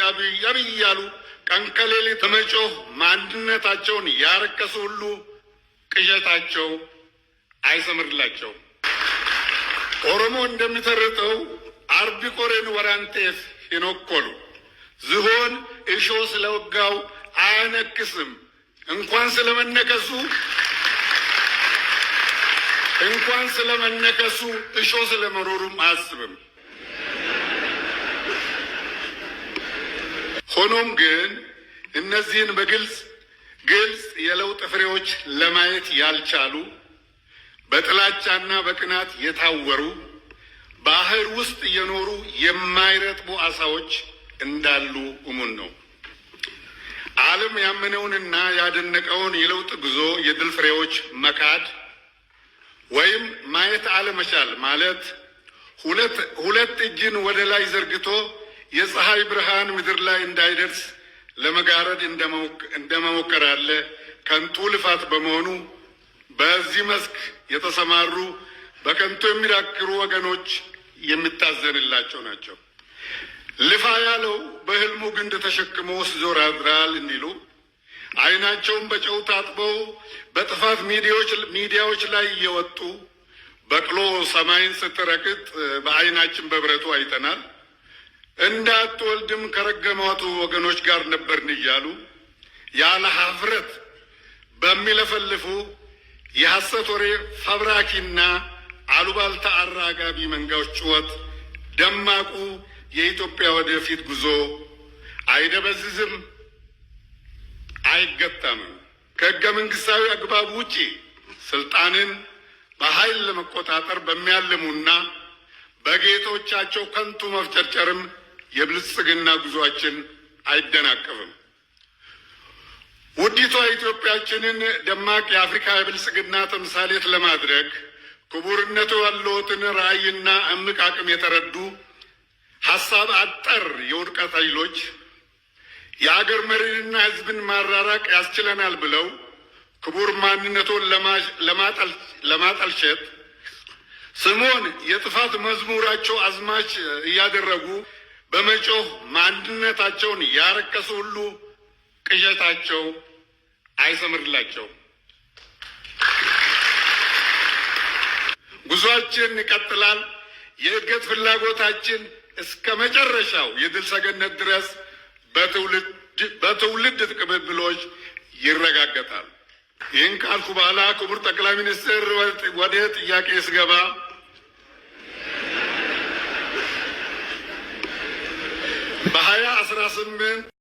አብይ እያሉ ቀን ከሌሊት በመጮህ ማንነታቸውን ያረከሱ ሁሉ ቅዠታቸው አይሰምርላቸው። ኦሮሞ እንደሚተርተው አርቢ ቆሬን ወራንቴፍ ይኖኮሉ ዝሆን እሾ ስለወጋው አያነክስም። እንኳን ስለመነከሱ እሾ ስለመሮሩም አያስብም። ሆኖም ግን እነዚህን በግልጽ የለውጥ ፍሬዎች ለማየት ያልቻሉ በጥላቻና በቅናት የታወሩ ባህር ውስጥ እየኖሩ የማይረጥቡ አሳዎች እንዳሉ እሙን ነው። ዓለም ያመነውንና ያደነቀውን የለውጥ ጉዞ የድል ፍሬዎች መካድ ወይም ማየት አለመቻል ማለት ሁለት እጅን ወደ ላይ ዘርግቶ የፀሐይ ብርሃን ምድር ላይ እንዳይደርስ ለመጋረድ እንደመሞከር ያለ ከንቱ ልፋት በመሆኑ በዚህ መስክ የተሰማሩ በከንቱ የሚዳክሩ ወገኖች የሚታዘንላቸው ናቸው። ልፋ ያለው በህልሙ ግንድ ተሸክሞ ሲዞር ያድራል እንዲሉ ዓይናቸውን በጨው ታጥበው በጥፋት ሚዲያዎች ላይ እየወጡ በቅሎ ሰማይን ስትረግጥ በዓይናችን በብረቱ አይተናል። እንዳትወልድም ከረገሟቱ ወገኖች ጋር ነበርን እያሉ ያለ ሀፍረት በሚለፈልፉ የሐሰት ወሬ ፈብራኪና አሉባልታ አራጋቢ መንጋዎች ጩኸት ደማቁ የኢትዮጵያ ወደፊት ጉዞ አይደበዝዝም፣ አይገታምም። ከሕገ መንግሥታዊ አግባብ ውጪ ስልጣንን በኃይል ለመቆጣጠር በሚያልሙና በጌቶቻቸው ከንቱ መፍጨርጨርም የብልጽግና ጉዟችን አይደናቀፍም። ውዲቷ ኢትዮጵያችንን ደማቅ የአፍሪካ የብልጽግና ተምሳሌት ለማድረግ ክቡርነቱ ያለዎትን ራዕይና እምቅ አቅም የተረዱ ሀሳብ አጠር የውድቀት ኃይሎች የአገር መሪንና ሕዝብን ማራራቅ ያስችለናል ብለው ክቡር ማንነቱን ለማጠልሸት ስሙን የጥፋት መዝሙራቸው አዝማች እያደረጉ በመጮህ ማንነታቸውን ያረከሱ ሁሉ ቅዠታቸው አይሰምርላቸው። ጉዟችን ይቀጥላል። የእድገት ፍላጎታችን እስከ መጨረሻው የድል ሰገነት ድረስ በትውልድ ቅብብሎች ይረጋገጣል። ይህን ካልኩ በኋላ ክቡር ጠቅላይ ሚኒስትር ወደ ጥያቄ ስገባ በ2018